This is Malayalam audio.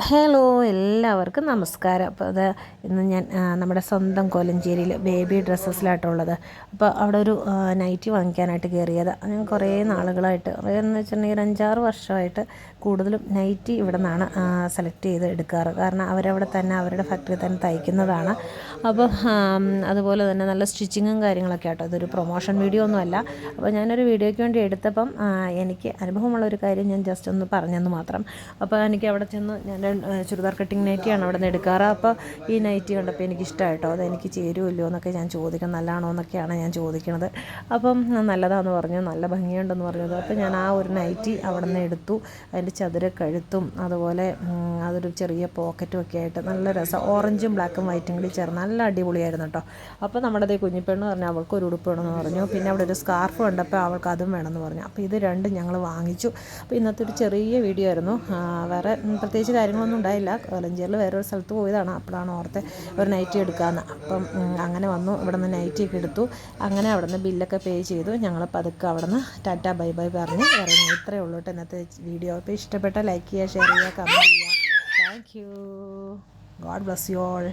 ഹലോ, എല്ലാവർക്കും നമസ്കാരം. അപ്പോൾ അത് ഇന്ന് ഞാൻ നമ്മുടെ സ്വന്തം കോലഞ്ചേരിയിൽ ബേബി ഡ്രസ്സസിലായിട്ടുള്ളത്. അപ്പോൾ അവിടെ ഒരു നൈറ്റി വാങ്ങിക്കാനായിട്ട് കയറിയത്. ഞാൻ കുറേ നാളുകളായിട്ട്, എന്ന് വെച്ചിട്ടുണ്ടെങ്കിൽ 5-6 വർഷമായിട്ട് കൂടുതലും നൈറ്റി ഇവിടെ നിന്നാണ് സെലക്ട് ചെയ്ത് എടുക്കാറ്. കാരണം അവരവിടെ തന്നെ അവരുടെ ഫാക്ടറി തന്നെ തയ്ക്കുന്നതാണ്. അപ്പോൾ അതുപോലെ തന്നെ നല്ല സ്റ്റിച്ചിങ്ങും കാര്യങ്ങളൊക്കെ ആട്ടോ. അതൊരു പ്രൊമോഷൻ വീഡിയോ ഒന്നുമല്ല. അപ്പോൾ ഞാനൊരു വീഡിയോയ്ക്ക് വേണ്ടി എടുത്തപ്പം എനിക്ക് അനുഭവമുള്ളൊരു കാര്യം ഞാൻ ജസ്റ്റ് ഒന്ന് പറഞ്ഞെന്ന് മാത്രം. അപ്പോൾ എനിക്ക് അവിടെ ചെന്ന് ഞാൻ ചുരിദാർ കട്ടിങ് നൈറ്റിയാണ് അവിടെ നിന്ന് എടുക്കാറ്. അപ്പോൾ ഈ നൈറ്റി കണ്ടപ്പോൾ എനിക്കിഷ്ടമായിട്ടോ. അതെനിക്ക് ചേരുമല്ലോ എന്നൊക്കെ ഞാൻ ചോദിക്കും, നല്ലതാണോ എന്നൊക്കെയാണ് ഞാൻ ചോദിക്കുന്നത്. അപ്പം നല്ലതാണെന്ന് പറഞ്ഞു, നല്ല ഭംഗിയുണ്ടെന്ന് പറഞ്ഞത്. അപ്പോൾ ഞാൻ ആ ഒരു നൈറ്റി അവിടെ നിന്ന് എടുത്തു. അതിൻ്റെ ചതുര കഴുത്തും അതുപോലെ അതൊരു ചെറിയ പോക്കറ്റും ഒക്കെ ആയിട്ട് നല്ല രസം. ഓറഞ്ചും ബ്ലാക്കും വൈറ്റും കൂടി ചേർന്ന് നല്ല അടിപൊളിയായിരുന്നു കേട്ടോ. അപ്പോൾ നമ്മുടെ അതേ കുഞ്ഞിപ്പെണ്ണ് പറഞ്ഞു അവൾക്ക് ഒരു ഉടുപ്പ് വേണമെന്ന് പറഞ്ഞു. പിന്നെ അവിടെ ഒരു സ്കാർഫ് കണ്ടപ്പോൾ അവൾക്ക് അതും വേണമെന്ന് പറഞ്ഞു. അപ്പോൾ ഇത് രണ്ടും ഞങ്ങൾ വാങ്ങിച്ചു. അപ്പോൾ ഇന്നത്തെ ഒരു ചെറിയ വീഡിയോ ആയിരുന്നു. വേറെ പ്രത്യേകിച്ച് കാര്യങ്ങളൊന്നും ഉണ്ടായില്ല. കോലഞ്ചേരിൽ വേറൊരു സ്ഥലത്ത് പോയതാണ്. അപ്പോഴാണ് ഓർത്തെ ഒരു നൈറ്റി എടുക്കാമെന്ന്. അപ്പം അങ്ങനെ വന്നു, ഇവിടെ നിന്ന് നൈറ്റിയൊക്കെ എടുത്തു. അങ്ങനെ അവിടെ നിന്ന് ബില്ലൊക്കെ പേ ചെയ്തു. ഞങ്ങൾ പതുക്കെ അവിടെ നിന്ന് ടാറ്റ ബൈ ബൈ പറഞ്ഞ് ഇറങ്ങി. ഇത്രയേ ഉള്ളൂ കേട്ടോ ഇന്നത്തെ വീഡിയോ. അപ്പോൾ ഇഷ്ടപ്പെട്ട ലൈക്ക് ചെയ്യുക, ഷെയർ ചെയ്യുക, കമൻറ്റ് ചെയ്യുക. Thank you. God bless you all.